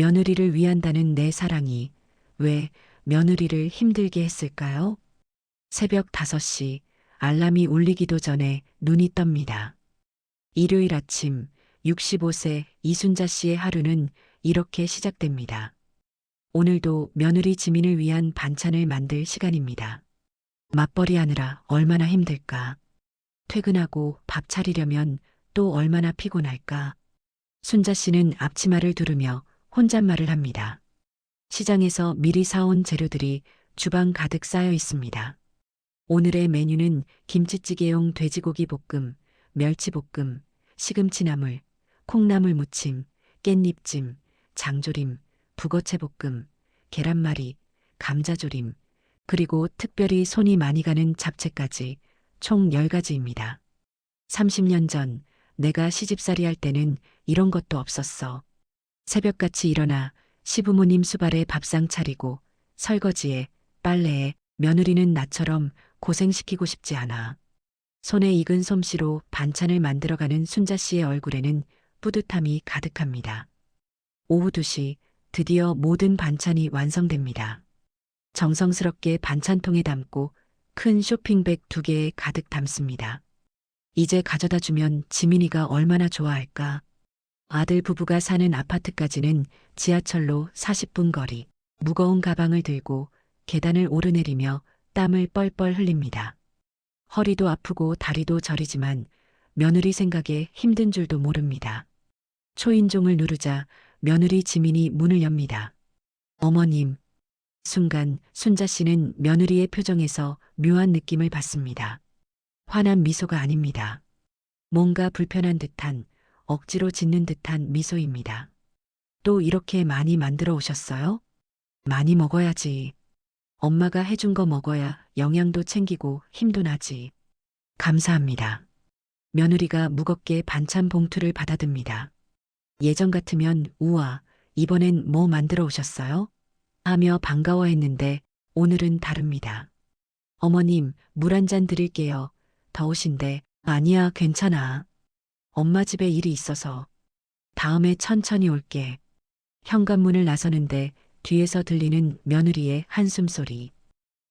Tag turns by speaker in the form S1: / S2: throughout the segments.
S1: 며느리를 위한다는 내 사랑이 왜 며느리를 힘들게 했을까요? 새벽 5시 알람이 울리기도 전에 눈이 떱니다. 일요일 아침 65세 이순자 씨의 하루는 이렇게 시작됩니다. 오늘도 며느리 지민을 위한 반찬을 만들 시간입니다. 맞벌이 하느라 얼마나 힘들까? 퇴근하고 밥 차리려면 또 얼마나 피곤할까? 순자 씨는 앞치마를 두르며 혼잣말을 합니다. 시장에서 미리 사온 재료들이 주방 가득 쌓여 있습니다. 오늘의 메뉴는 김치찌개용 돼지고기 볶음, 멸치볶음, 시금치나물, 콩나물 무침, 깻잎찜, 장조림, 북어채 볶음, 계란말이, 감자조림, 그리고 특별히 손이 많이 가는 잡채까지 총 10가지입니다. 30년 전 내가 시집살이 할 때는 이런 것도 없었어. 새벽같이 일어나 시부모님 수발에 밥상 차리고 설거지에 빨래에 며느리는 나처럼 고생시키고 싶지 않아. 손에 익은 솜씨로 반찬을 만들어가는 순자 씨의 얼굴에는 뿌듯함이 가득합니다. 오후 2시 드디어 모든 반찬이 완성됩니다. 정성스럽게 반찬통에 담고 큰 쇼핑백 2개에 가득 담습니다. 이제 가져다 주면 지민이가 얼마나 좋아할까? 아들 부부가 사는 아파트까지는 지하철로 40분 거리. 무거운 가방을 들고 계단을 오르내리며 땀을 뻘뻘 흘립니다. 허리도 아프고 다리도 저리지만 며느리 생각에 힘든 줄도 모릅니다. 초인종을 누르자 며느리 지민이 문을 엽니다. 어머님. 순간 순자 씨는 며느리의 표정에서 묘한 느낌을 받습니다. 화난 미소가 아닙니다. 뭔가 불편한 듯한, 억지로 짓는 듯한 미소입니다. 또 이렇게 많이 만들어 오셨어요? 많이 먹어야지. 엄마가 해준 거 먹어야 영양도 챙기고 힘도 나지. 감사합니다. 며느리가 무겁게 반찬 봉투를 받아듭니다. 예전 같으면 우와, 이번엔 뭐 만들어 오셨어요? 하며 반가워했는데 오늘은 다릅니다. 어머님, 물 한 잔 드릴게요. 더우신데. 아니야, 괜찮아. 엄마 집에 일이 있어서. 다음에 천천히 올게. 현관문을 나서는데 뒤에서 들리는 며느리의 한숨소리.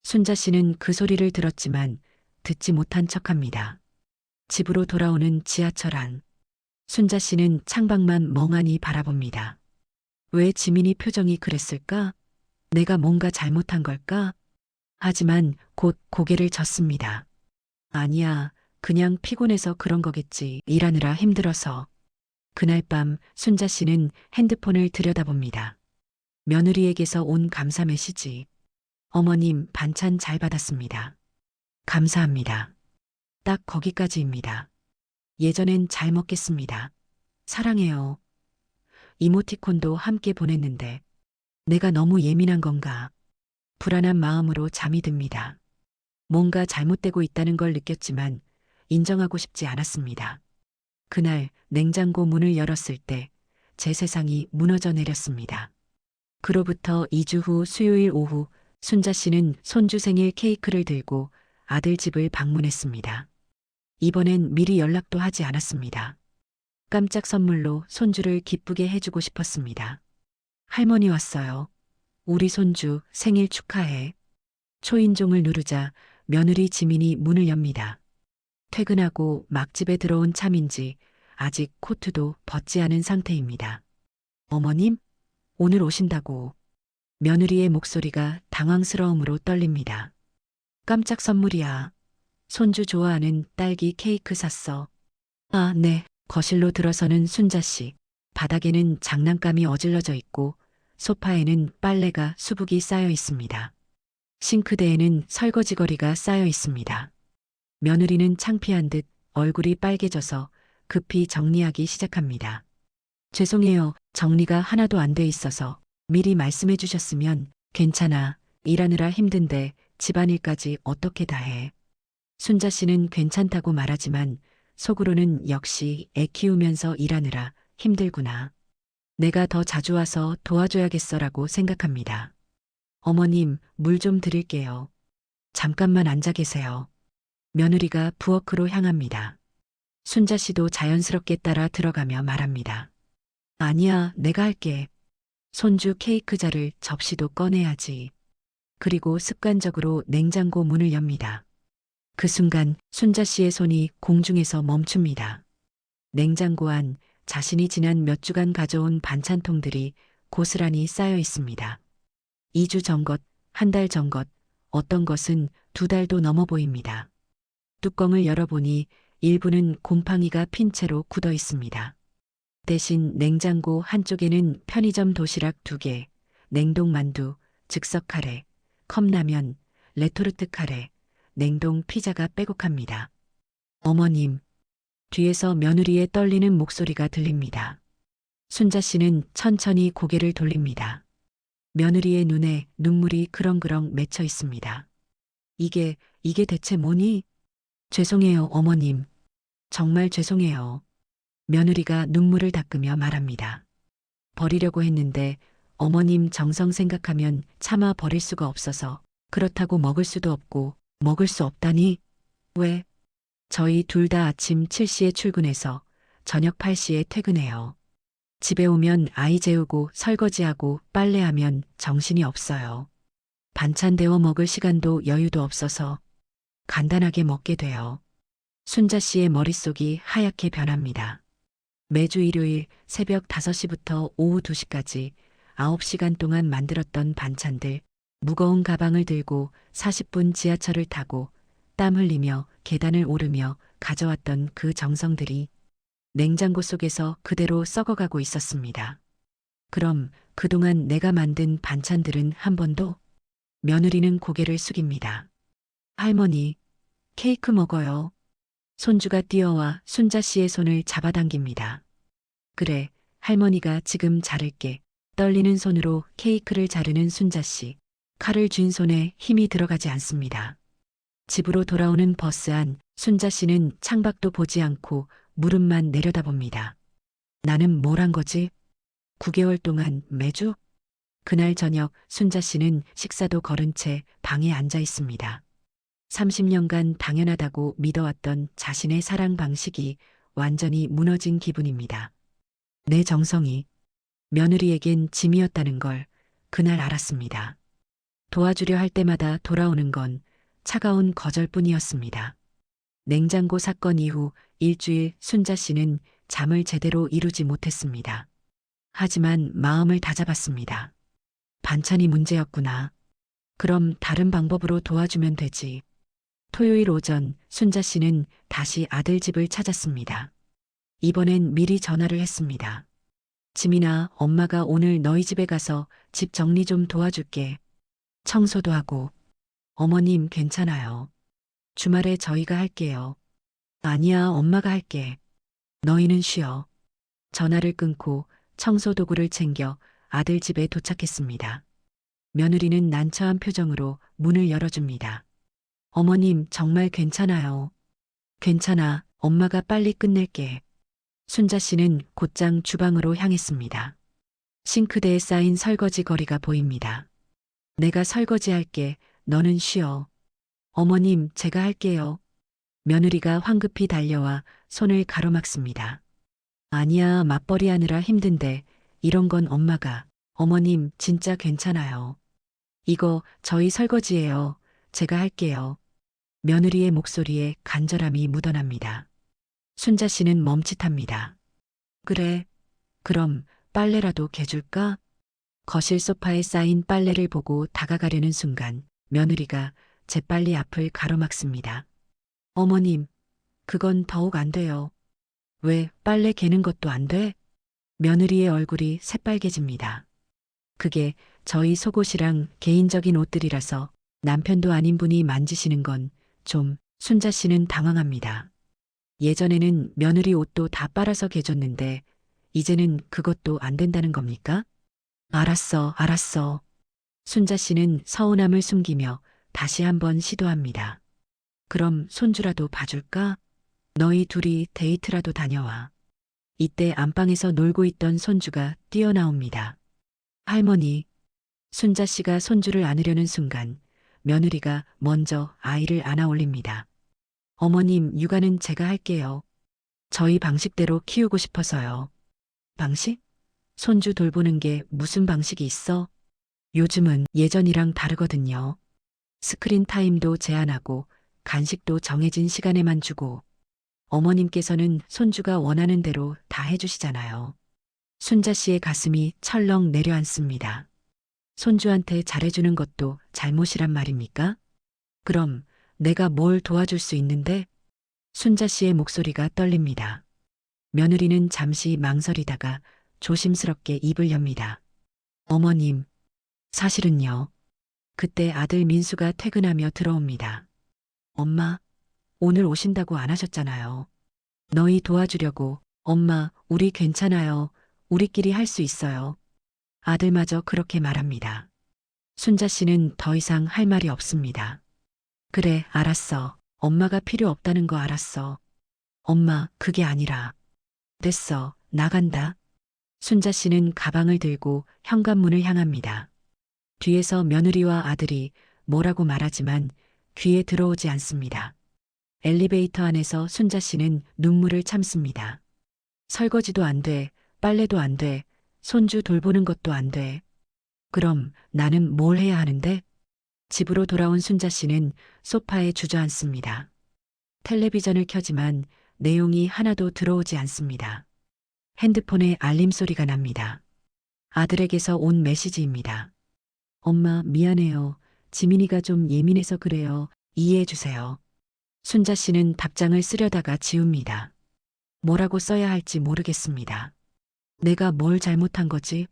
S1: 순자 씨는 그 소리를 들었지만 듣지 못한 척합니다. 집으로 돌아오는 지하철 안. 순자 씨는 창밖만 멍하니 바라봅니다. 왜 지민이 표정이 그랬을까? 내가 뭔가 잘못한 걸까? 하지만 곧 고개를 젓습니다. 아니야, 그냥 피곤해서 그런 거겠지. 일하느라 힘들어서. 그날 밤 순자 씨는 핸드폰을 들여다봅니다. 며느리에게서 온 감사 메시지. 어머님, 반찬 잘 받았습니다. 감사합니다. 딱 거기까지입니다. 예전엔 잘 먹겠습니다. 사랑해요. 이모티콘도 함께 보냈는데 내가 너무 예민한 건가? 불안한 마음으로 잠이 듭니다. 뭔가 잘못되고 있다는 걸 느꼈지만 인정하고 싶지 않았습니다. 그날 냉장고 문을 열었을 때 제 세상이 무너져 내렸습니다. 그로부터 2주 후 수요일 오후 순자 씨는 손주 생일 케이크를 들고 아들 집을 방문했습니다. 이번엔 미리 연락도 하지 않았습니다. 깜짝 선물로 손주를 기쁘게 해주고 싶었습니다. 할머니 왔어요. 우리 손주 생일 축하해. 초인종을 누르자 며느리 지민이 문을 엽니다. 퇴근하고 막 집에 들어온 참인지 아직 코트도 벗지 않은 상태입니다. 어머님? 오늘 오신다고. 며느리의 목소리가 당황스러움으로 떨립니다. 깜짝 선물이야. 손주 좋아하는 딸기 케이크 샀어. 아, 네. 거실로 들어서는 순자 씨. 바닥에는 장난감이 어질러져 있고 소파에는 빨래가 수북이 쌓여 있습니다. 싱크대에는 설거지거리가 쌓여 있습니다. 며느리는 창피한 듯 얼굴이 빨개져서 급히 정리하기 시작합니다. 죄송해요. 정리가 하나도 안 돼 있어서 미리 말씀해 주셨으면. 괜찮아. 일하느라 힘든데 집안일까지 어떻게 다 해. 순자 씨는 괜찮다고 말하지만 속으로는 역시 애 키우면서 일하느라 힘들구나. 내가 더 자주 와서 도와줘야겠어라고 생각합니다. 어머님, 물 좀 드릴게요. 잠깐만 앉아 계세요. 며느리가 부엌으로 향합니다. 순자 씨도 자연스럽게 따라 들어가며 말합니다. 아니야, 내가 할게. 손주 케이크 자를 접시도 꺼내야지. 그리고 습관적으로 냉장고 문을 엽니다. 그 순간 순자 씨의 손이 공중에서 멈춥니다. 냉장고 안 자신이 지난 몇 주간 가져온 반찬통들이 고스란히 쌓여 있습니다. 2주 전 것, 한 달 전 것, 어떤 것은 2달도 넘어 보입니다. 뚜껑을 열어보니 일부는 곰팡이가 핀 채로 굳어 있습니다. 대신 냉장고 한쪽에는 편의점 도시락 2개, 냉동 만두, 즉석 카레, 컵라면, 레토르트 카레, 냉동 피자가 빼곡합니다. 어머님, 뒤에서 며느리의 떨리는 목소리가 들립니다. 순자 씨는 천천히 고개를 돌립니다. 며느리의 눈에 눈물이 그렁그렁 맺혀 있습니다. 이게 대체 뭐니? 죄송해요, 어머님. 정말 죄송해요. 며느리가 눈물을 닦으며 말합니다. 버리려고 했는데 어머님 정성 생각하면 차마 버릴 수가 없어서 그렇다고 먹을 수도 없고 먹을 수 없다니? 왜? 저희 둘 다 아침 7시에 출근해서 저녁 8시에 퇴근해요. 집에 오면 아이 재우고 설거지하고 빨래하면 정신이 없어요. 반찬 데워 먹을 시간도 여유도 없어서 간단하게 먹게 돼요. 순자 씨의 머릿속이 하얗게 변합니다. 매주 일요일 새벽 5시부터 오후 2시까지 9시간 동안 만들었던 반찬들, 무거운 가방을 들고 40분 지하철을 타고 땀 흘리며 계단을 오르며 가져왔던 그 정성들이 냉장고 속에서 그대로 썩어가고 있었습니다. 그럼 그동안 내가 만든 반찬들은 한 번도? 며느리는 고개를 숙입니다. 할머니, 케이크 먹어요. 손주가 뛰어와 순자 씨의 손을 잡아당깁니다. 그래, 할머니가 지금 자를게. 떨리는 손으로 케이크를 자르는 순자 씨. 칼을 쥔 손에 힘이 들어가지 않습니다. 집으로 돌아오는 버스 안 순자 씨는 창밖도 보지 않고 무릎만 내려다봅니다. 나는 뭘 한 거지? 9개월 동안 매주? 그날 저녁 순자 씨는 식사도 거른 채 방에 앉아 있습니다. 30년간 당연하다고 믿어왔던 자신의 사랑 방식이 완전히 무너진 기분입니다. 내 정성이 며느리에겐 짐이었다는 걸 그날 알았습니다. 도와주려 할 때마다 돌아오는 건 차가운 거절뿐이었습니다. 냉장고 사건 이후 일주일 순자 씨는 잠을 제대로 이루지 못했습니다. 하지만 마음을 다잡았습니다. 반찬이 문제였구나. 그럼 다른 방법으로 도와주면 되지. 토요일 오전 순자 씨는 다시 아들 집을 찾았습니다. 이번엔 미리 전화를 했습니다. 지민아, 엄마가 오늘 너희 집에 가서 집 정리 좀 도와줄게. 청소도 하고. 어머님 괜찮아요. 주말에 저희가 할게요. 아니야, 엄마가 할게. 너희는 쉬어. 전화를 끊고 청소 도구를 챙겨 아들 집에 도착했습니다. 며느리는 난처한 표정으로 문을 열어줍니다. 어머님 정말 괜찮아요. 괜찮아, 엄마가 빨리 끝낼게. 순자 씨는 곧장 주방으로 향했습니다. 싱크대에 쌓인 설거지 거리가 보입니다. 내가 설거지할게. 너는 쉬어. 어머님, 제가 할게요. 며느리가 황급히 달려와 손을 가로막습니다. 아니야, 맞벌이 하느라 힘든데 이런 건 엄마가. 어머님, 진짜 괜찮아요. 이거 저희 설거지예요. 제가 할게요. 며느리의 목소리에 간절함이 묻어납니다. 순자 씨는 멈칫합니다. 그래, 그럼 빨래라도 개줄까? 거실 소파에 쌓인 빨래를 보고 다가가려는 순간 며느리가 재빨리 앞을 가로막습니다. 어머님, 그건 더욱 안 돼요. 왜 빨래 개는 것도 안 돼? 며느리의 얼굴이 새빨개집니다. 그게 저희 속옷이랑 개인적인 옷들이라서 남편도 아닌 분이 만지시는 건 좀. 순자 씨는 당황합니다. 예전에는 며느리 옷도 다 빨아서 개줬는데 이제는 그것도 안 된다는 겁니까? 알았어, 알았어. 순자 씨는 서운함을 숨기며 다시 한번 시도합니다. 그럼 손주라도 봐줄까? 너희 둘이 데이트라도 다녀와. 이때 안방에서 놀고 있던 손주가 뛰어나옵니다. 할머니. 순자 씨가 손주를 안으려는 순간 며느리가 먼저 아이를 안아 올립니다. 어머님, 육아는 제가 할게요. 저희 방식대로 키우고 싶어서요. 방식? 손주 돌보는 게 무슨 방식이 있어? 요즘은 예전이랑 다르거든요. 스크린 타임도 제한하고 간식도 정해진 시간에만 주고 어머님께서는 손주가 원하는 대로 다 해주시잖아요. 순자 씨의 가슴이 철렁 내려앉습니다. 손주한테 잘해주는 것도 잘못이란 말입니까? 그럼 내가 뭘 도와줄 수 있는데? 순자 씨의 목소리가 떨립니다. 며느리는 잠시 망설이다가 조심스럽게 입을 엽니다. 어머님, 사실은요. 그때 아들 민수가 퇴근하며 들어옵니다. 엄마, 오늘 오신다고 안 하셨잖아요. 너희 도와주려고. 엄마, 우리 괜찮아요. 우리끼리 할 수 있어요. 아들마저 그렇게 말합니다. 순자 씨는 더 이상 할 말이 없습니다. 그래, 알았어. 엄마가 필요 없다는 거 알았어. 엄마, 그게 아니라. 됐어, 나간다. 순자 씨는 가방을 들고 현관문을 향합니다. 뒤에서 며느리와 아들이 뭐라고 말하지만 귀에 들어오지 않습니다. 엘리베이터 안에서 순자 씨는 눈물을 참습니다. 설거지도 안 돼, 빨래도 안 돼, 손주 돌보는 것도 안 돼. 그럼 나는 뭘 해야 하는데? 집으로 돌아온 순자 씨는 소파에 주저앉습니다. 텔레비전을 켜지만 내용이 하나도 들어오지 않습니다. 핸드폰에 알림 소리가 납니다. 아들에게서 온 메시지입니다. 엄마, 미안해요. 지민이가 좀 예민해서 그래요. 이해해 주세요. 순자 씨는 답장을 쓰려다가 지웁니다. 뭐라고 써야 할지 모르겠습니다. 내가 뭘 잘못한 거지?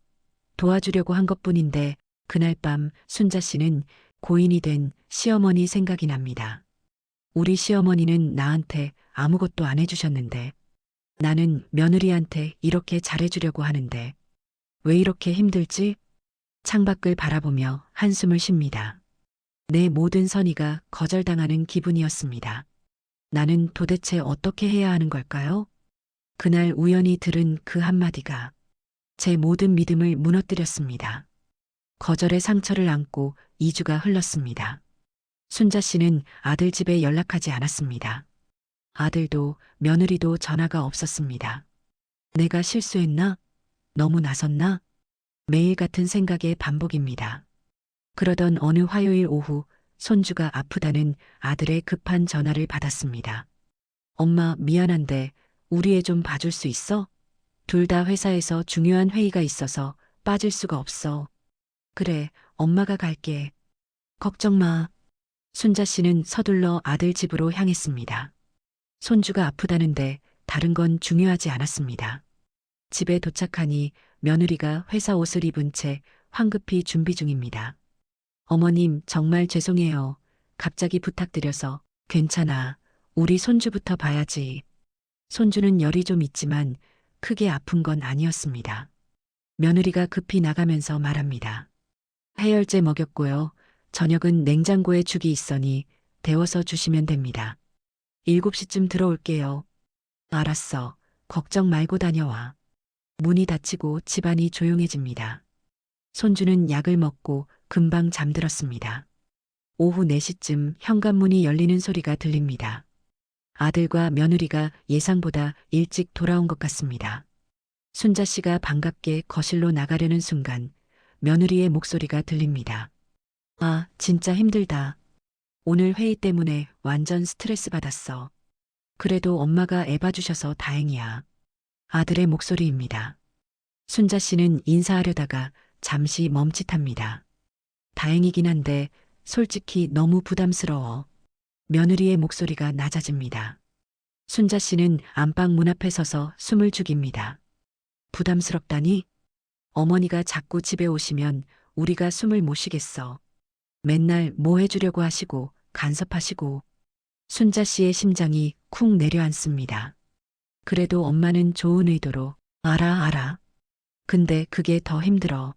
S1: 도와주려고 한 것뿐인데 그날 밤 순자 씨는 고인이 된 시어머니 생각이 납니다. 우리 시어머니는 나한테 아무것도 안 해주셨는데 나는 며느리한테 이렇게 잘해주려고 하는데 왜 이렇게 힘들지? 창밖을 바라보며 한숨을 쉽니다. 내 모든 선의가 거절당하는 기분이었습니다. 나는 도대체 어떻게 해야 하는 걸까요? 그날 우연히 들은 그 한마디가 제 모든 믿음을 무너뜨렸습니다. 거절의 상처를 안고 2주가 흘렀습니다. 순자 씨는 아들 집에 연락하지 않았습니다. 아들도 며느리도 전화가 없었습니다. 내가 실수했나? 너무 나섰나? 매일 같은 생각의 반복입니다. 그러던 어느 화요일 오후 손주가 아프다는 아들의 급한 전화를 받았습니다. 엄마, 미안한데 우리 애 좀 봐줄 수 있어? 둘 다 회사에서 중요한 회의가 있어서 빠질 수가 없어. 그래, 엄마가 갈게. 걱정 마. 순자 씨는 서둘러 아들 집으로 향했습니다. 손주가 아프다는데 다른 건 중요하지 않았습니다. 집에 도착하니 며느리가 회사 옷을 입은 채 황급히 준비 중입니다. 어머님, 정말 죄송해요. 갑자기 부탁드려서. 괜찮아. 우리 손주부터 봐야지. 손주는 열이 좀 있지만 크게 아픈 건 아니었습니다. 며느리가 급히 나가면서 말합니다. 해열제 먹였고요. 저녁은 냉장고에 죽이 있으니 데워서 주시면 됩니다. 7시쯤 들어올게요. 알았어. 걱정 말고 다녀와. 문이 닫히고 집안이 조용해집니다. 손주는 약을 먹고 금방 잠들었습니다. 오후 4시쯤 현관문이 열리는 소리가 들립니다. 아들과 며느리가 예상보다 일찍 돌아온 것 같습니다. 순자 씨가 반갑게 거실로 나가려는 순간 며느리의 목소리가 들립니다. 아, 진짜 힘들다. 오늘 회의 때문에 완전 스트레스 받았어. 그래도 엄마가 애 봐주셔서 다행이야. 아들의 목소리입니다. 순자 씨는 인사하려다가 잠시 멈칫합니다. 다행이긴 한데 솔직히 너무 부담스러워. 며느리의 목소리가 낮아집니다. 순자 씨는 안방 문 앞에 서서 숨을 죽입니다. 부담스럽다니? 어머니가 자꾸 집에 오시면 우리가 숨을 못 쉬겠어. 맨날 뭐 해주려고 하시고 간섭하시고. 순자 씨의 심장이 쿵 내려앉습니다. 그래도 엄마는 좋은 의도로 알아. 근데 그게 더 힘들어.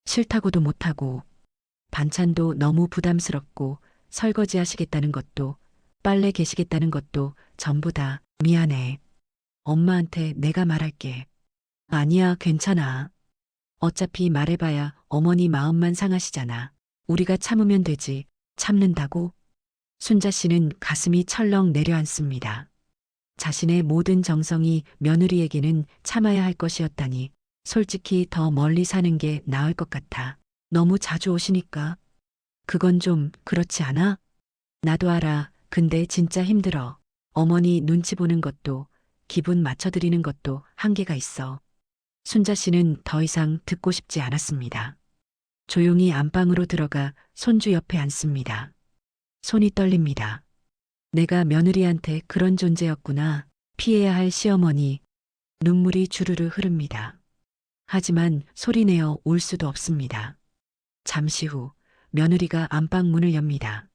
S1: 싫다고도 못하고 반찬도 너무 부담스럽고 설거지 하시겠다는 것도 빨래 개시겠다는 것도 전부 다 미안해. 엄마한테 내가 말할게. 아니야, 괜찮아. 어차피 말해봐야 어머니 마음만 상하시잖아. 우리가 참으면 되지. 참는다고? 순자 씨는 가슴이 철렁 내려앉습니다. 자신의 모든 정성이 며느리에게는 참아야 할 것이었다니 솔직히 더 멀리 사는 게 나을 것 같아. 너무 자주 오시니까. 그건 좀 그렇지 않아? 나도 알아. 근데 진짜 힘들어. 어머니 눈치 보는 것도, 기분 맞춰드리는 것도 한계가 있어. 순자 씨는 더 이상 듣고 싶지 않았습니다. 조용히 안방으로 들어가 손주 옆에 앉습니다. 손이 떨립니다. 내가 며느리한테 그런 존재였구나. 피해야 할 시어머니. 눈물이 주르르 흐릅니다. 하지만 소리내어 울 수도 없습니다. 잠시 후 며느리가 안방 문을 엽니다.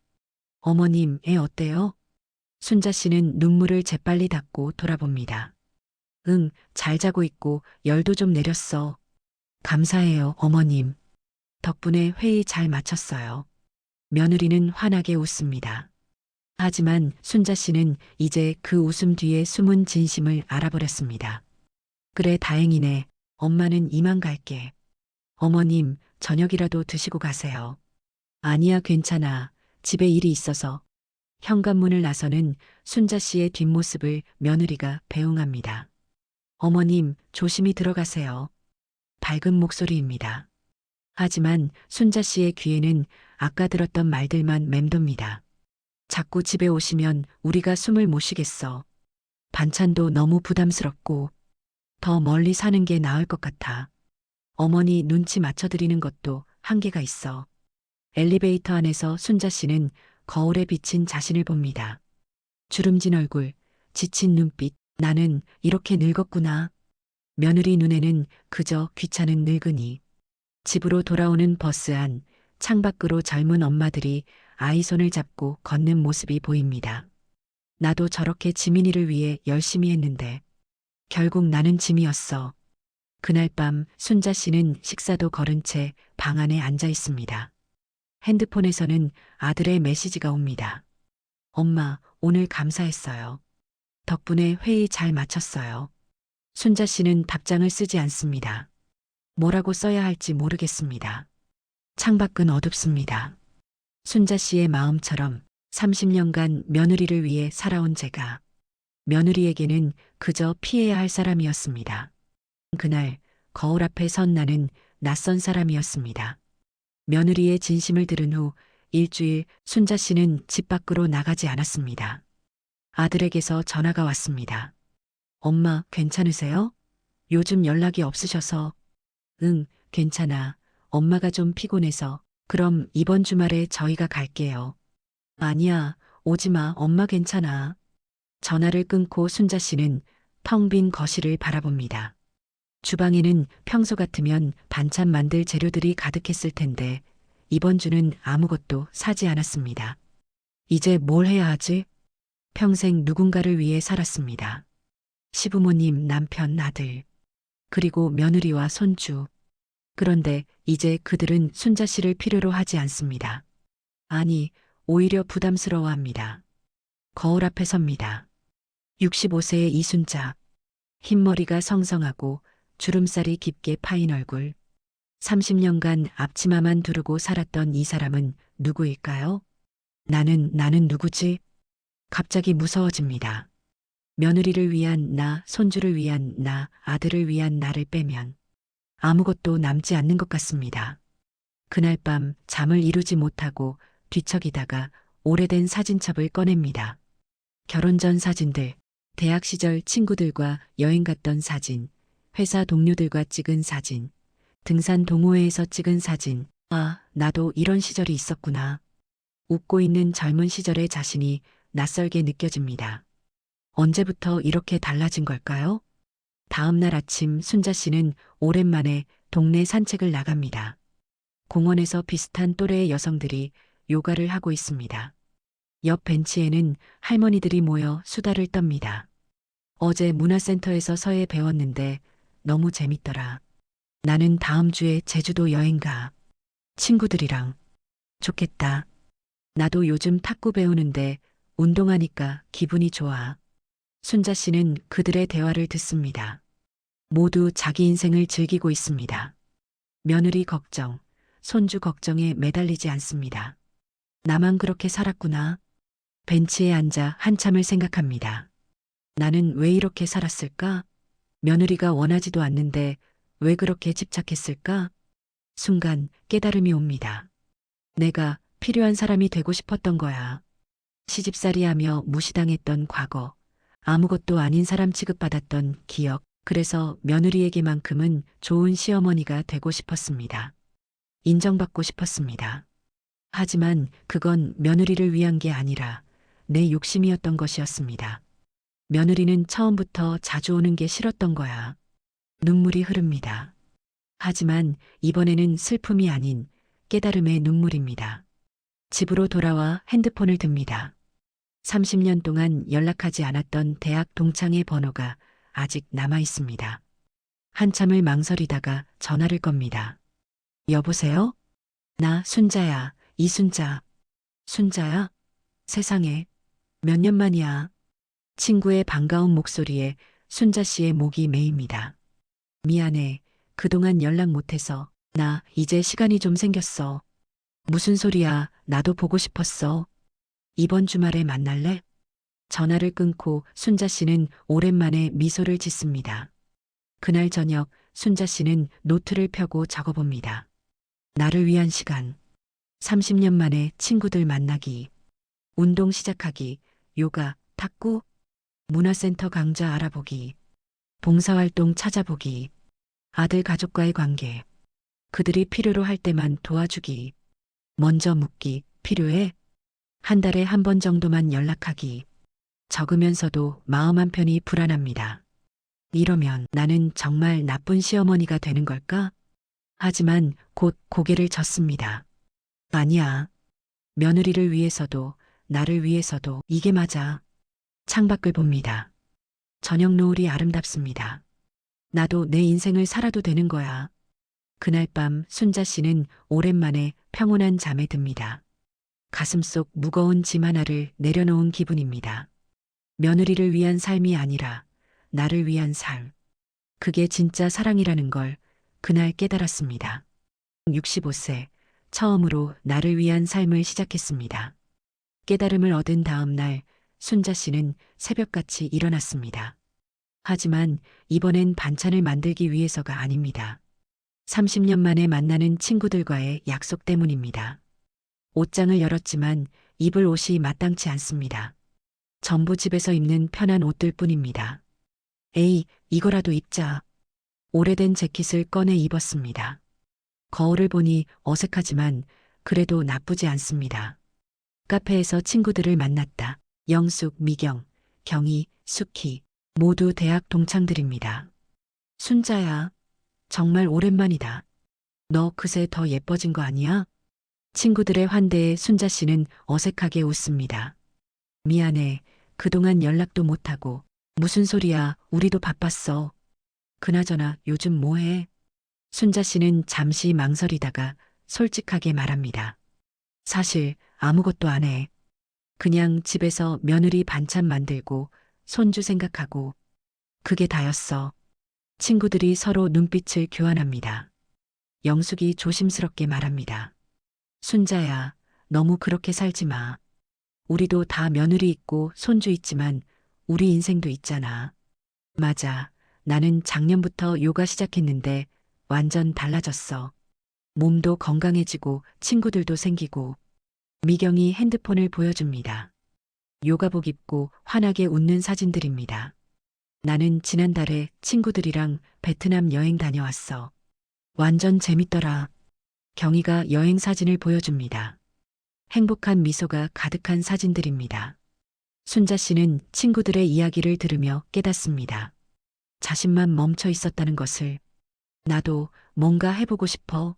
S1: 어머님, 애 어때요? 순자 씨는 눈물을 재빨리 닦고 돌아봅니다. 응, 잘 자고 있고 열도 좀 내렸어. 감사해요, 어머님. 덕분에 회의 잘 마쳤어요. 며느리는 환하게 웃습니다. 하지만 순자 씨는 이제 그 웃음 뒤에 숨은 진심을 알아버렸습니다. 그래, 다행이네. 엄마는 이만 갈게. 어머님, 저녁이라도 드시고 가세요. 아니야, 괜찮아. 집에 일이 있어서. 현관문을 나서는 순자 씨의 뒷모습을 며느리가 배웅합니다. 어머님, 조심히 들어가세요. 밝은 목소리입니다. 하지만 순자 씨의 귀에는 아까 들었던 말들만 맴돕니다. 자꾸 집에 오시면 우리가 숨을 못 쉬겠어. 반찬도 너무 부담스럽고 더 멀리 사는 게 나을 것 같아. 어머니 눈치 맞춰드리는 것도 한계가 있어. 엘리베이터 안에서 순자 씨는 거울에 비친 자신을 봅니다. 주름진 얼굴, 지친 눈빛, 나는 이렇게 늙었구나. 며느리 눈에는 그저 귀찮은 늙은이. 집으로 돌아오는 버스 안, 창밖으로 젊은 엄마들이 아이 손을 잡고 걷는 모습이 보입니다. 나도 저렇게 지민이를 위해 열심히 했는데 결국 나는 짐이었어. 그날 밤 순자 씨는 식사도 거른 채 방 안에 앉아 있습니다. 핸드폰에서는 아들의 메시지가 옵니다. 엄마, 오늘 감사했어요. 덕분에 회의 잘 마쳤어요. 순자 씨는 답장을 쓰지 않습니다. 뭐라고 써야 할지 모르겠습니다. 창밖은 어둡습니다. 순자 씨의 마음처럼 30년간 며느리를 위해 살아온 제가 며느리에게는 그저 피해야 할 사람이었습니다. 그날 거울 앞에 선 나는 낯선 사람이었습니다. 며느리의 진심을 들은 후 일주일 순자 씨는 집 밖으로 나가지 않았습니다. 아들에게서 전화가 왔습니다. 엄마, 괜찮으세요? 요즘 연락이 없으셔서. 응, 괜찮아. 엄마가 좀 피곤해서. 그럼 이번 주말에 저희가 갈게요. 아니야, 오지 마. 엄마 괜찮아. 전화를 끊고 순자 씨는 텅 빈 거실을 바라봅니다. 주방에는 평소 같으면 반찬 만들 재료들이 가득했을 텐데 이번 주는 아무것도 사지 않았습니다. 이제 뭘 해야 하지? 평생 누군가를 위해 살았습니다. 시부모님, 남편, 아들, 그리고 며느리와 손주. 그런데 이제 그들은 순자 씨를 필요로 하지 않습니다. 아니, 오히려 부담스러워합니다. 거울 앞에 섭니다. 65세의 이순자. 흰머리가 성성하고 주름살이 깊게 파인 얼굴. 30년간 앞치마만 두르고 살았던 이 사람은 누구일까요? 나는 누구지? 갑자기 무서워집니다. 며느리를 위한 나, 손주를 위한 나, 아들을 위한 나를 빼면 아무것도 남지 않는 것 같습니다. 그날 밤 잠을 이루지 못하고 뒤척이다가 오래된 사진첩을 꺼냅니다. 결혼 전 사진들, 대학 시절 친구들과 여행 갔던 사진, 회사 동료들과 찍은 사진, 등산 동호회에서 찍은 사진. 아, 나도 이런 시절이 있었구나. 웃고 있는 젊은 시절의 자신이 낯설게 느껴집니다. 언제부터 이렇게 달라진 걸까요? 다음 날 아침 순자 씨는 오랜만에 동네 산책을 나갑니다. 공원에서 비슷한 또래의 여성들이 요가를 하고 있습니다. 옆 벤치에는 할머니들이 모여 수다를 떱니다. 어제 문화센터에서 서예 배웠는데 너무 재밌더라. 나는 다음 주에 제주도 여행 가. 친구들이랑. 좋겠다. 나도 요즘 탁구 배우는데 운동하니까 기분이 좋아. 순자 씨는 그들의 대화를 듣습니다. 모두 자기 인생을 즐기고 있습니다. 며느리 걱정, 손주 걱정에 매달리지 않습니다. 나만 그렇게 살았구나. 벤치에 앉아 한참을 생각합니다. 나는 왜 이렇게 살았을까? 며느리가 원하지도 않는데 왜 그렇게 집착했을까? 순간 깨달음이 옵니다. 내가 필요한 사람이 되고 싶었던 거야. 시집살이하며 무시당했던 과거, 아무것도 아닌 사람 취급받았던 기억, 그래서 며느리에게만큼은 좋은 시어머니가 되고 싶었습니다. 인정받고 싶었습니다. 하지만 그건 며느리를 위한 게 아니라 내 욕심이었던 것이었습니다. 며느리는 처음부터 자주 오는 게 싫었던 거야. 눈물이 흐릅니다. 하지만 이번에는 슬픔이 아닌 깨달음의 눈물입니다. 집으로 돌아와 핸드폰을 듭니다. 30년 동안 연락하지 않았던 대학 동창의 번호가 아직 남아 있습니다. 한참을 망설이다가 전화를 겁니다. 여보세요? 나 순자야, 이순자. 순자야? 세상에, 몇 년 만이야. 친구의 반가운 목소리에 순자 씨의 목이 메입니다. 미안해. 그동안 연락 못해서. 나 이제 시간이 좀 생겼어. 무슨 소리야. 나도 보고 싶었어. 이번 주말에 만날래? 전화를 끊고 순자 씨는 오랜만에 미소를 짓습니다. 그날 저녁 순자 씨는 노트를 펴고 적어봅니다. 나를 위한 시간. 30년 만에 친구들 만나기. 운동 시작하기. 요가, 탁구, 문화센터 강좌 알아보기. 봉사활동 찾아보기. 아들 가족과의 관계. 그들이 필요로 할 때만 도와주기. 먼저 묻기. 필요해? 한 달에 한 번 정도만 연락하기. 적으면서도 마음 한편이 불안합니다. 이러면 나는 정말 나쁜 시어머니가 되는 걸까? 하지만 곧 고개를 젓습니다. 아니야. 며느리를 위해서도 나를 위해서도 이게 맞아. 창밖을 봅니다. 저녁 노을이 아름답습니다. 나도 내 인생을 살아도 되는 거야. 그날 밤 순자 씨는 오랜만에 평온한 잠에 듭니다. 가슴속 무거운 짐 하나를 내려놓은 기분입니다. 며느리를 위한 삶이 아니라 나를 위한 삶. 그게 진짜 사랑이라는 걸 그날 깨달았습니다. 65세, 처음으로 나를 위한 삶을 시작했습니다. 깨달음을 얻은 다음 날 순자 씨는 새벽같이 일어났습니다. 하지만 이번엔 반찬을 만들기 위해서가 아닙니다. 30년 만에 만나는 친구들과의 약속 때문입니다. 옷장을 열었지만 입을 옷이 마땅치 않습니다. 전부 집에서 입는 편한 옷들 뿐입니다. 에이, 이거라도 입자. 오래된 재킷을 꺼내 입었습니다. 거울을 보니 어색하지만 그래도 나쁘지 않습니다. 카페에서 친구들을 만났다. 영숙, 미경, 경희, 숙희 모두 대학 동창들입니다. 순자야, 정말 오랜만이다. 너 그새 더 예뻐진 거 아니야? 친구들의 환대에 순자 씨는 어색하게 웃습니다. 미안해. 그동안 연락도 못하고. 무슨 소리야. 우리도 바빴어. 그나저나 요즘 뭐해? 순자 씨는 잠시 망설이다가 솔직하게 말합니다. 사실 아무것도 안 해. 그냥 집에서 며느리 반찬 만들고 손주 생각하고. 그게 다였어. 친구들이 서로 눈빛을 교환합니다. 영숙이 조심스럽게 말합니다. 순자야, 너무 그렇게 살지 마. 우리도 다 며느리 있고 손주 있지만 우리 인생도 있잖아. 맞아. 나는 작년부터 요가 시작했는데 완전 달라졌어. 몸도 건강해지고 친구들도 생기고. 미경이 핸드폰을 보여줍니다. 요가복 입고 환하게 웃는 사진들입니다. 나는 지난달에 친구들이랑 베트남 여행 다녀왔어. 완전 재밌더라. 경희가 여행 사진을 보여줍니다. 행복한 미소가 가득한 사진들입니다. 순자 씨는 친구들의 이야기를 들으며 깨닫습니다. 자신만 멈춰 있었다는 것을. 나도 뭔가 해보고 싶어.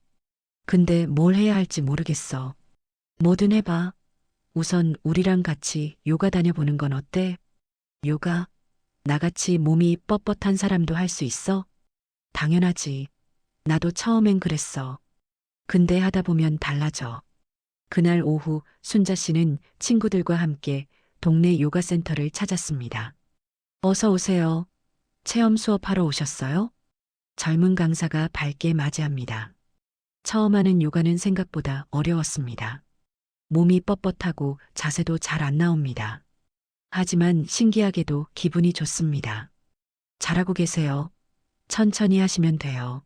S1: 근데 뭘 해야 할지 모르겠어. 뭐든 해봐. 우선 우리랑 같이 요가 다녀보는 건 어때? 요가? 나같이 몸이 뻣뻣한 사람도 할 수 있어? 당연하지. 나도 처음엔 그랬어. 근데 하다 보면 달라져. 그날 오후 순자 씨는 친구들과 함께 동네 요가 센터를 찾았습니다. 어서 오세요. 체험 수업하러 오셨어요? 젊은 강사가 밝게 맞이합니다. 처음 하는 요가는 생각보다 어려웠습니다. 몸이 뻣뻣하고 자세도 잘 안 나옵니다. 하지만 신기하게도 기분이 좋습니다. 잘하고 계세요. 천천히 하시면 돼요.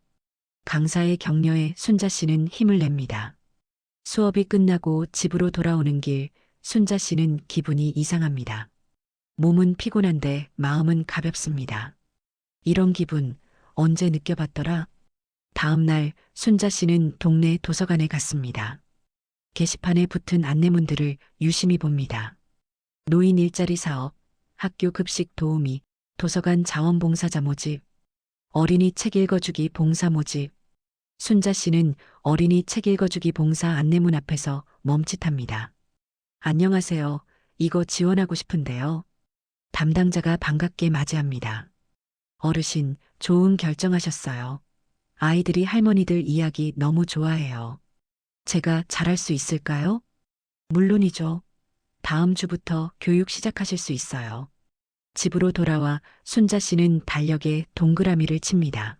S1: 강사의 격려에 순자 씨는 힘을 냅니다. 수업이 끝나고 집으로 돌아오는 길, 순자 씨는 기분이 이상합니다. 몸은 피곤한데 마음은 가볍습니다. 이런 기분 언제 느껴봤더라? 다음 날 순자 씨는 동네 도서관에 갔습니다. 게시판에 붙은 안내문들을 유심히 봅니다. 노인 일자리 사업, 학교 급식 도우미, 도서관 자원봉사자 모집, 어린이 책 읽어주기 봉사 모집. 순자 씨는 어린이 책 읽어주기 봉사 안내문 앞에서 멈칫합니다. 안녕하세요. 이거 지원하고 싶은데요. 담당자가 반갑게 맞이합니다. 어르신, 좋은 결정하셨어요. 아이들이 할머니들 이야기 너무 좋아해요. 제가 잘할 수 있을까요? 물론이죠. 다음 주부터 교육 시작하실 수 있어요. 집으로 돌아와 순자 씨는 달력에 동그라미를 칩니다.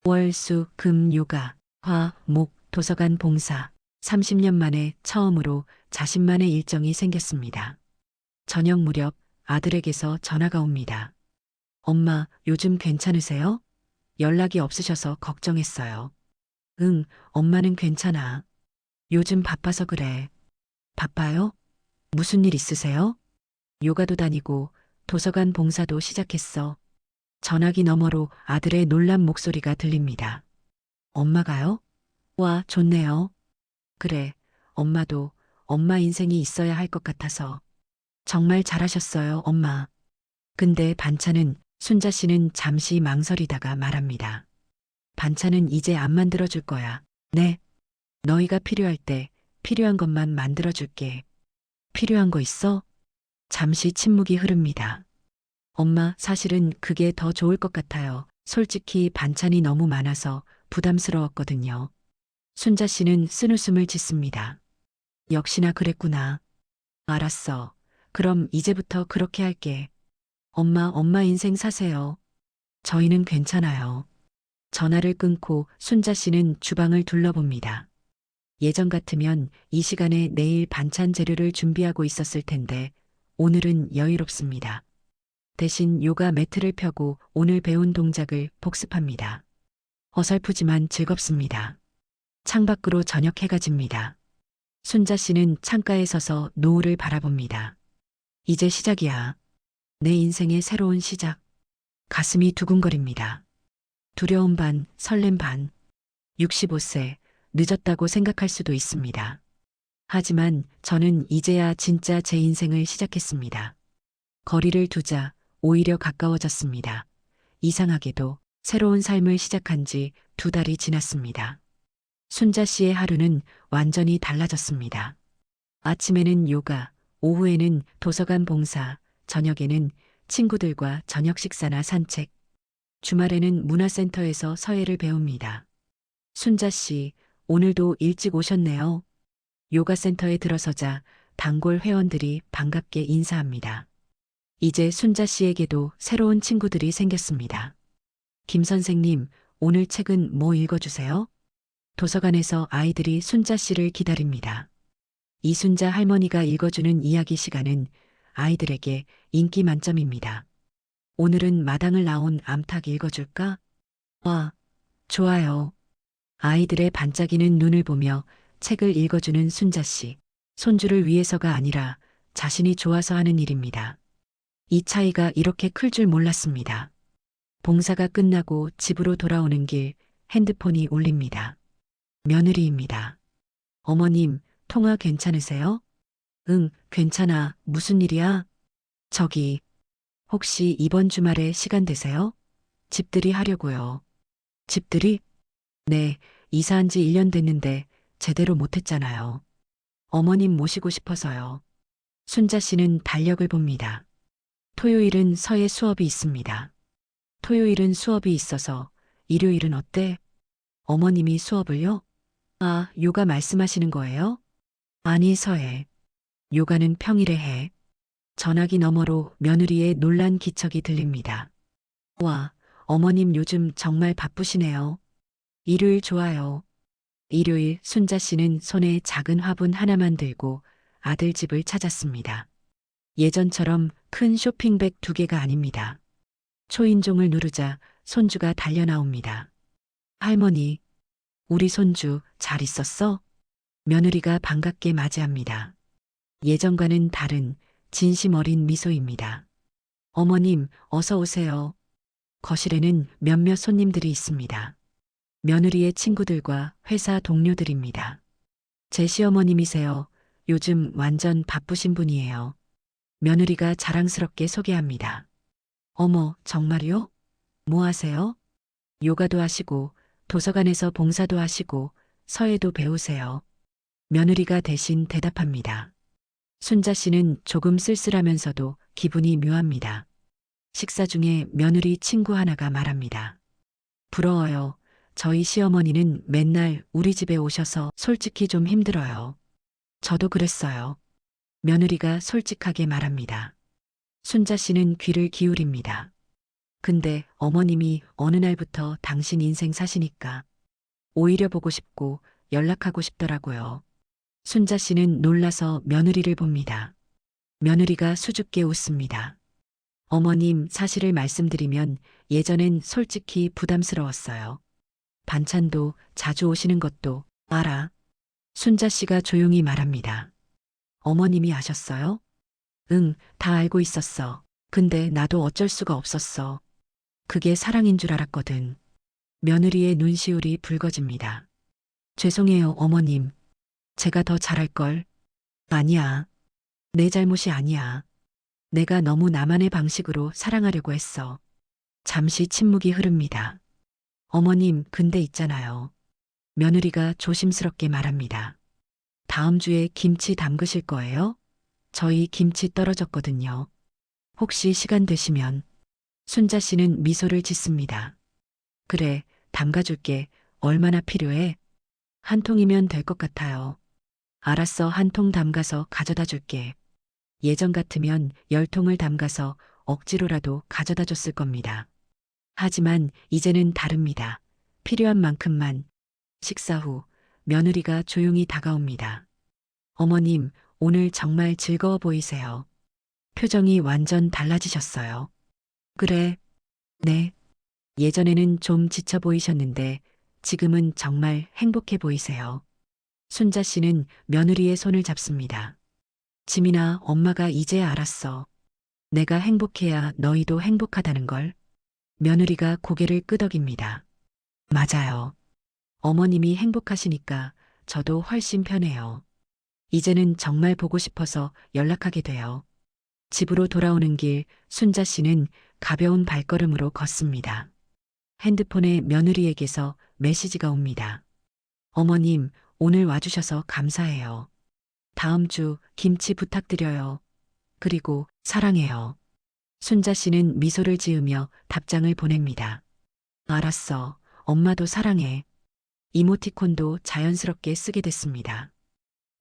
S1: 월, 수, 금, 요가, 화, 목, 도서관 봉사. 30년 만에 처음으로 자신만의 일정이 생겼습니다. 저녁 무렵 아들에게서 전화가 옵니다. 엄마, 요즘 괜찮으세요? 연락이 없으셔서 걱정했어요. 응, 엄마는 괜찮아. 요즘 바빠서 그래. 바빠요? 무슨 일 있으세요? 요가도 다니고 도서관 봉사도 시작했어. 전화기 너머로 아들의 놀란 목소리가 들립니다. 엄마가요? 와, 좋네요. 그래, 엄마도 엄마 인생이 있어야 할 것 같아서. 정말 잘하셨어요, 엄마. 근데 반찬은 순자 씨는 잠시 망설이다가 말합니다. 반찬은 이제 안 만들어줄 거야. 네. 너희가 필요할 때 필요한 것만 만들어줄게. 필요한 거 있어? 잠시 침묵이 흐릅니다. 엄마, 사실은 그게 더 좋을 것 같아요. 솔직히 반찬이 너무 많아서 부담스러웠거든요. 순자 씨는 쓴웃음을 짓습니다. 역시나 그랬구나. 알았어. 그럼 이제부터 그렇게 할게. 엄마 인생 사세요. 저희는 괜찮아요. 전화를 끊고 순자 씨는 주방을 둘러봅니다. 예전 같으면 이 시간에 내일 반찬 재료를 준비하고 있었을 텐데 오늘은 여유롭습니다. 대신 요가 매트를 펴고 오늘 배운 동작을 복습합니다. 어설프지만 즐겁습니다. 창밖으로 저녁 해가 집니다. 순자 씨는 창가에 서서 노을을 바라봅니다. 이제 시작이야. 내 인생의 새로운 시작. 가슴이 두근거립니다. 두려움 반, 설렘 반. 65세, 늦었다고 생각할 수도 있습니다. 하지만 저는 이제야 진짜 제 인생을 시작했습니다. 거리를 두자 오히려 가까워졌습니다. 이상하게도 새로운 삶을 시작한 지 2달이 지났습니다. 순자 씨의 하루는 완전히 달라졌습니다. 아침에는 요가, 오후에는 도서관 봉사, 저녁에는 친구들과 저녁 식사나 산책, 주말에는 문화센터에서 서예를 배웁니다. 순자 씨, 오늘도 일찍 오셨네요. 요가센터에 들어서자 단골 회원들이 반갑게 인사합니다. 이제 순자 씨에게도 새로운 친구들이 생겼습니다. 김 선생님, 오늘 책은 뭐 읽어주세요? 도서관에서 아이들이 순자 씨를 기다립니다. 이순자 할머니가 읽어주는 이야기 시간은 아이들에게 인기 만점입니다. 오늘은 마당을 나온 암탉 읽어줄까? 와, 좋아요. 아이들의 반짝이는 눈을 보며 책을 읽어주는 순자 씨. 손주를 위해서가 아니라 자신이 좋아서 하는 일입니다. 이 차이가 이렇게 클 줄 몰랐습니다. 봉사가 끝나고 집으로 돌아오는 길 핸드폰이 울립니다. 며느리입니다. 어머님, 통화 괜찮으세요? 응, 괜찮아. 무슨 일이야? 저기, 혹시 이번 주말에 시간 되세요? 집들이 하려고요. 집들이? 네, 이사한 지 1년 됐는데 제대로 못했잖아요. 어머님 모시고 싶어서요. 순자 씨는 달력을 봅니다. 토요일은 서예 수업이 있습니다. 토요일은 수업이 있어서 일요일은 어때? 어머님이 수업을요? 아, 요가 말씀하시는 거예요? 아니, 서예. 요가는 평일에 해. 전화기 너머로 며느리의 놀란 기척이 들립니다. 와, 어머님 요즘 정말 바쁘시네요. 일요일 좋아요. 일요일 순자 씨는 손에 작은 화분 하나만 들고 아들 집을 찾았습니다. 예전처럼 큰 쇼핑백 2개가 아닙니다. 초인종을 누르자 손주가 달려 나옵니다. 할머니, 우리 손주 잘 있었어? 며느리가 반갑게 맞이합니다. 예전과는 다른 진심 어린 미소입니다. 어머님, 어서 오세요. 거실에는 몇몇 손님들이 있습니다. 며느리의 친구들과 회사 동료들입니다. 제 시어머님이세요. 요즘 완전 바쁘신 분이에요. 며느리가 자랑스럽게 소개합니다. 어머, 정말요? 뭐 하세요? 요가도 하시고, 도서관에서 봉사도 하시고, 서예도 배우세요. 며느리가 대신 대답합니다. 순자 씨는 조금 쓸쓸하면서도 기분이 묘합니다. 식사 중에 며느리 친구 하나가 말합니다. 부러워요. 저희 시어머니는 맨날 우리 집에 오셔서 솔직히 좀 힘들어요. 저도 그랬어요. 며느리가 솔직하게 말합니다. 순자 씨는 귀를 기울입니다. 근데 어머님이 어느 날부터 당신 인생 사시니까 오히려 보고 싶고 연락하고 싶더라고요. 순자 씨는 놀라서 며느리를 봅니다. 며느리가 수줍게 웃습니다. 어머님, 사실을 말씀드리면 예전엔 솔직히 부담스러웠어요. 반찬도 자주 오시는 것도 알아. 순자 씨가 조용히 말합니다. 어머님이 아셨어요? 응, 다 알고 있었어. 근데 나도 어쩔 수가 없었어. 그게 사랑인 줄 알았거든. 며느리의 눈시울이 붉어집니다. 죄송해요, 어머님. 제가 더 잘할걸. 아니야. 내 잘못이 아니야. 내가 너무 나만의 방식으로 사랑하려고 했어. 잠시 침묵이 흐릅니다. 어머님, 근데 있잖아요. 며느리가 조심스럽게 말합니다. 다음 주에 김치 담그실 거예요? 저희 김치 떨어졌거든요. 혹시 시간 되시면. 순자 씨는 미소를 짓습니다. 그래, 담가줄게. 얼마나 필요해? 한 통이면 될 것 같아요. 알았어, 한 통 담가서 가져다 줄게. 예전 같으면 10통을 담가서 억지로라도 가져다 줬을 겁니다. 하지만 이제는 다릅니다. 필요한 만큼만. 식사 후 며느리가 조용히 다가옵니다. 어머님, 오늘 정말 즐거워 보이세요. 표정이 완전 달라지셨어요. 그래, 네. 예전에는 좀 지쳐 보이셨는데 지금은 정말 행복해 보이세요. 순자 씨는 며느리의 손을 잡습니다. 지민아, 엄마가 이제 알았어. 내가 행복해야 너희도 행복하다는 걸. 며느리가 고개를 끄덕입니다. 맞아요. 어머님이 행복하시니까 저도 훨씬 편해요. 이제는 정말 보고 싶어서 연락하게 돼요. 집으로 돌아오는 길 순자 씨는 가벼운 발걸음으로 걷습니다. 핸드폰에 며느리에게서 메시지가 옵니다. 어머님, 오늘 와주셔서 감사해요. 다음 주 김치 부탁드려요. 그리고 사랑해요. 순자 씨는 미소를 지으며 답장을 보냅니다. 알았어. 엄마도 사랑해. 이모티콘도 자연스럽게 쓰게 됐습니다.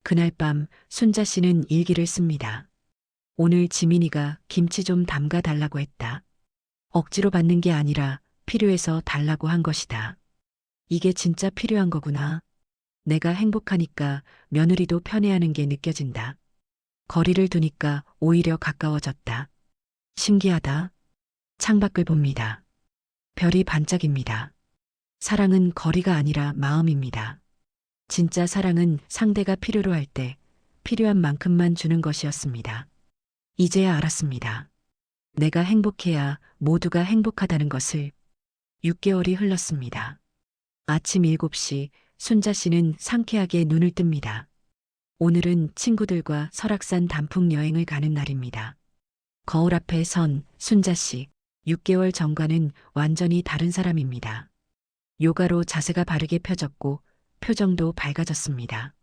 S1: 그날 밤 순자 씨는 일기를 씁니다. 오늘 지민이가 김치 좀 담가 달라고 했다. 억지로 받는 게 아니라 필요해서 달라고 한 것이다. 이게 진짜 필요한 거구나. 내가 행복하니까 며느리도 편해하는 게 느껴진다. 거리를 두니까 오히려 가까워졌다. 신기하다. 창밖을 봅니다. 별이 반짝입니다. 사랑은 거리가 아니라 마음입니다. 진짜 사랑은 상대가 필요로 할 때 필요한 만큼만 주는 것이었습니다. 이제야 알았습니다. 내가 행복해야 모두가 행복하다는 것을. 6개월이 흘렀습니다. 아침 7시 순자 씨는 상쾌하게 눈을 뜹니다. 오늘은 친구들과 설악산 단풍 여행을 가는 날입니다. 거울 앞에 선 순자 씨, 6개월 전과는 완전히 다른 사람입니다. 요가로 자세가 바르게 펴졌고 표정도 밝아졌습니다.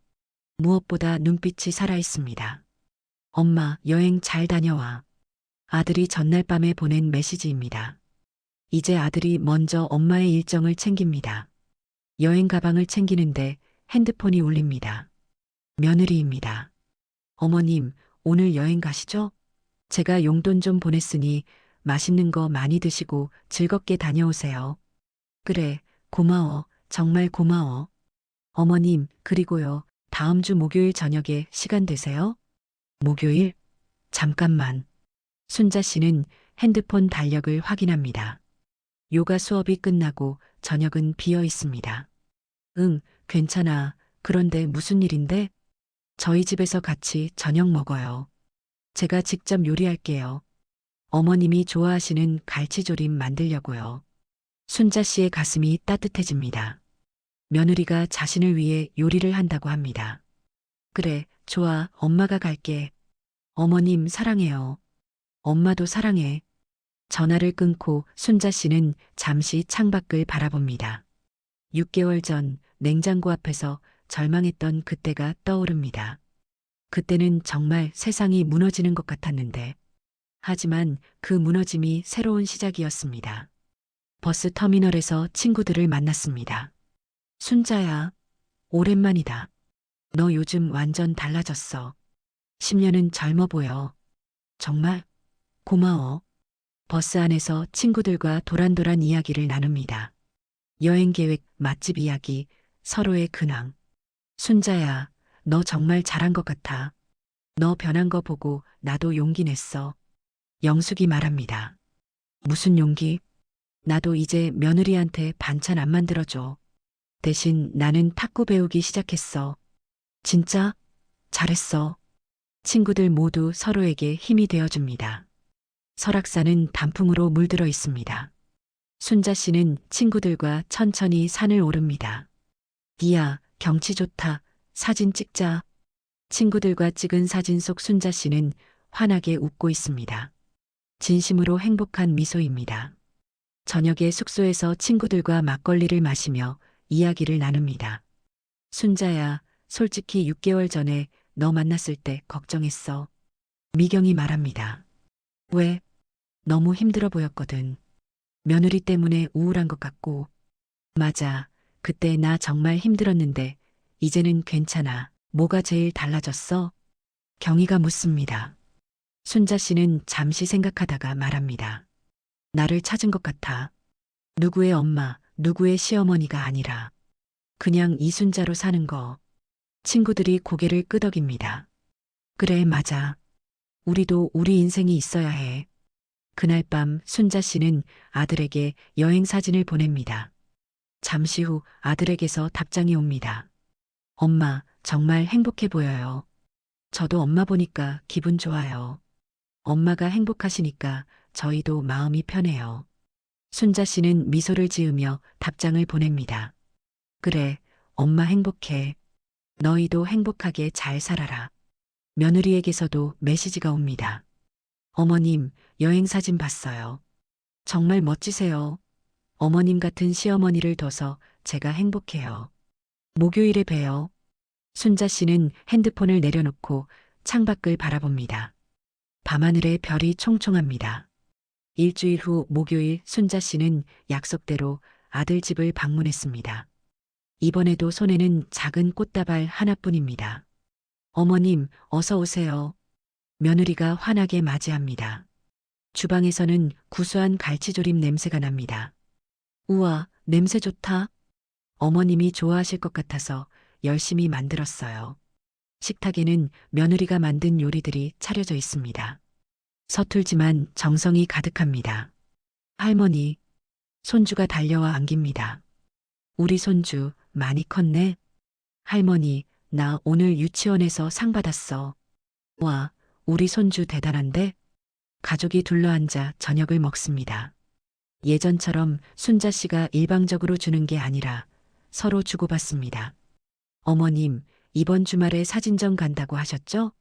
S1: 무엇보다 눈빛이 살아있습니다. 엄마, 여행 잘 다녀와. 아들이 전날 밤에 보낸 메시지입니다. 이제 아들이 먼저 엄마의 일정을 챙깁니다. 여행 가방을 챙기는데 핸드폰이 울립니다. 며느리입니다. 어머님, 오늘 여행 가시죠? 제가 용돈 좀 보냈으니 맛있는 거 많이 드시고 즐겁게 다녀오세요. 그래, 고마워. 정말 고마워. 어머님, 그리고요. 다음 주 목요일 저녁에 시간 되세요? 목요일? 잠깐만. 순자 씨는 핸드폰 달력을 확인합니다. 요가 수업이 끝나고 저녁은 비어 있습니다. 응, 괜찮아. 그런데 무슨 일인데? 저희 집에서 같이 저녁 먹어요. 제가 직접 요리할게요. 어머님이 좋아하시는 갈치조림 만들려고요. 순자 씨의 가슴이 따뜻해집니다. 며느리가 자신을 위해 요리를 한다고 합니다. 그래, 좋아. 엄마가 갈게. 어머님 사랑해요. 엄마도 사랑해. 전화를 끊고 순자 씨는 잠시 창밖을 바라봅니다. 6개월 전 냉장고 앞에서 절망했던 그때가 떠오릅니다. 그때는 정말 세상이 무너지는 것 같았는데, 하지만 그 무너짐이 새로운 시작이었습니다. 버스 터미널에서 친구들을 만났습니다. 순자야, 오랜만이다. 너 요즘 완전 달라졌어. 10년은 젊어 보여. 정말 고마워. 버스 안에서 친구들과 도란도란 이야기를 나눕니다. 여행 계획, 맛집 이야기, 서로의 근황. 순자야, 너 정말 잘한 것 같아. 너 변한 거 보고 나도 용기 냈어. 영숙이 말합니다. 무슨 용기? 나도 이제 며느리한테 반찬 안 만들어줘. 대신 나는 탁구 배우기 시작했어. 진짜? 잘했어. 친구들 모두 서로에게 힘이 되어줍니다. 설악산은 단풍으로 물들어 있습니다. 순자 씨는 친구들과 천천히 산을 오릅니다. 이야, 경치 좋다. 사진 찍자. 친구들과 찍은 사진 속 순자 씨는 환하게 웃고 있습니다. 진심으로 행복한 미소입니다. 저녁에 숙소에서 친구들과 막걸리를 마시며 이야기를 나눕니다. 순자야, 솔직히 6개월 전에 너 만났을 때 걱정했어. 미경이 말합니다. 왜? 너무 힘들어 보였거든. 며느리 때문에 우울한 것 같고. 맞아. 그때 나 정말 힘들었는데 이제는 괜찮아. 뭐가 제일 달라졌어? 경희가 묻습니다. 순자 씨는 잠시 생각하다가 말합니다. 나를 찾은 것 같아. 누구의 엄마, 누구의 시어머니가 아니라 그냥 이순자로 사는 거. 친구들이 고개를 끄덕입니다. 그래, 맞아. 우리도 우리 인생이 있어야 해. 그날 밤 순자 씨는 아들에게 여행 사진을 보냅니다. 잠시 후 아들에게서 답장이 옵니다. 엄마, 정말 행복해 보여요. 저도 엄마 보니까 기분 좋아요. 엄마가 행복하시니까 저희도 마음이 편해요. 순자 씨는 미소를 지으며 답장을 보냅니다. 그래, 엄마 행복해. 너희도 행복하게 잘 살아라. 며느리에게서도 메시지가 옵니다. 어머님, 여행 사진 봤어요. 정말 멋지세요. 어머님 같은 시어머니를 둬서 제가 행복해요. 목요일에 봬요. 순자 씨는 핸드폰을 내려놓고 창밖을 바라봅니다. 밤하늘에 별이 총총합니다. 일주일 후 목요일 순자 씨는 약속대로 아들 집을 방문했습니다. 이번에도 손에는 작은 꽃다발 하나뿐입니다. 어머님, 어서 오세요. 며느리가 환하게 맞이합니다. 주방에서는 구수한 갈치조림 냄새가 납니다. 우와, 냄새 좋다. 어머님이 좋아하실 것 같아서 열심히 만들었어요. 식탁에는 며느리가 만든 요리들이 차려져 있습니다. 서툴지만 정성이 가득합니다. 할머니, 손주가 달려와 안깁니다. 우리 손주 많이 컸네. 할머니, 나 오늘 유치원에서 상 받았어. 와, 우리 손주 대단한데? 가족이 둘러앉아 저녁을 먹습니다. 예전처럼 순자 씨가 일방적으로 주는 게 아니라 서로 주고받습니다. 어머님, 이번 주말에 사진전 간다고 하셨죠?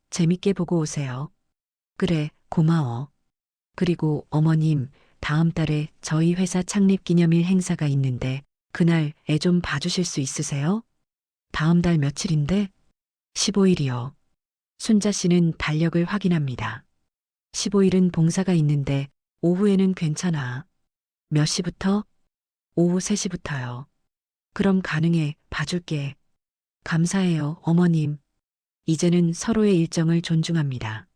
S1: 재밌게 보고 오세요. 그래, 고마워. 그리고 어머님, 다음 달에 저희 회사 창립 기념일 행사가 있는데 그날 애 좀 봐주실 수 있으세요? 다음 달 며칠인데? 15일이요. 순자 씨는 달력을 확인합니다. 15일은 봉사가 있는데 오후에는 괜찮아. 몇 시부터? 오후 3시부터요. 그럼 가능해. 봐줄게. 감사해요, 어머님. 이제는 서로의 일정을 존중합니다.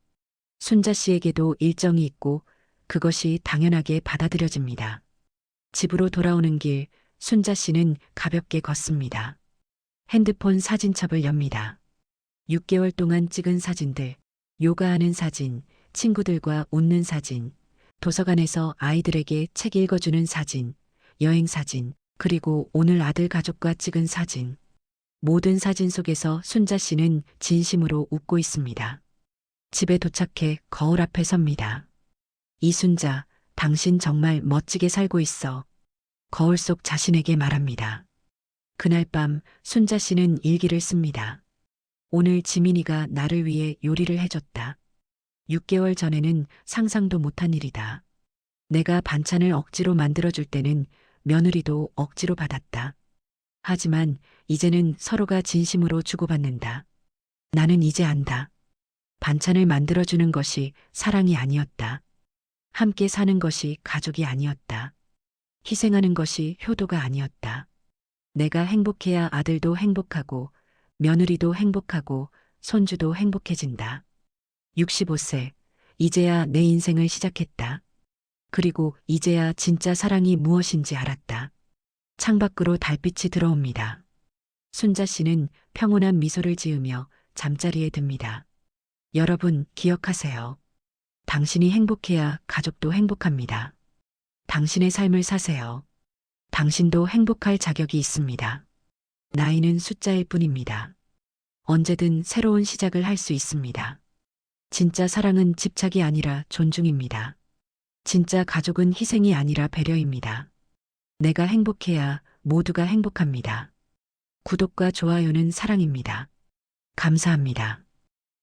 S1: 순자 씨에게도 일정이 있고 그것이 당연하게 받아들여집니다. 집으로 돌아오는 길, 순자 씨는 가볍게 걷습니다. 핸드폰 사진첩을 엽니다. 6개월 동안 찍은 사진들, 요가하는 사진, 친구들과 웃는 사진, 도서관에서 아이들에게 책 읽어주는 사진, 여행 사진, 그리고 오늘 아들 가족과 찍은 사진. 모든 사진 속에서 순자 씨는 진심으로 웃고 있습니다. 집에 도착해 거울 앞에 섭니다. 이순자, 당신 정말 멋지게 살고 있어. 거울 속 자신에게 말합니다. 그날 밤 순자 씨는 일기를 씁니다. 오늘 지민이가 나를 위해 요리를 해줬다. 6개월 전에는 상상도 못한 일이다. 내가 반찬을 억지로 만들어줄 때는 며느리도 억지로 받았다. 하지만 이제는 서로가 진심으로 주고받는다. 나는 이제 안다. 반찬을 만들어주는 것이 사랑이 아니었다. 함께 사는 것이 가족이 아니었다. 희생하는 것이 효도가 아니었다. 내가 행복해야 아들도 행복하고 며느리도 행복하고 손주도 행복해진다. 65세. 이제야 내 인생을 시작했다. 그리고 이제야 진짜 사랑이 무엇인지 알았다. 창밖으로 달빛이 들어옵니다. 순자 씨는 평온한 미소를 지으며 잠자리에 듭니다. 여러분, 기억하세요. 당신이 행복해야 가족도 행복합니다. 당신의 삶을 사세요. 당신도 행복할 자격이 있습니다. 나이는 숫자일 뿐입니다. 언제든 새로운 시작을 할 수 있습니다. 진짜 사랑은 집착이 아니라 존중입니다. 진짜 가족은 희생이 아니라 배려입니다. 내가 행복해야 모두가 행복합니다. 구독과 좋아요는 사랑입니다. 감사합니다.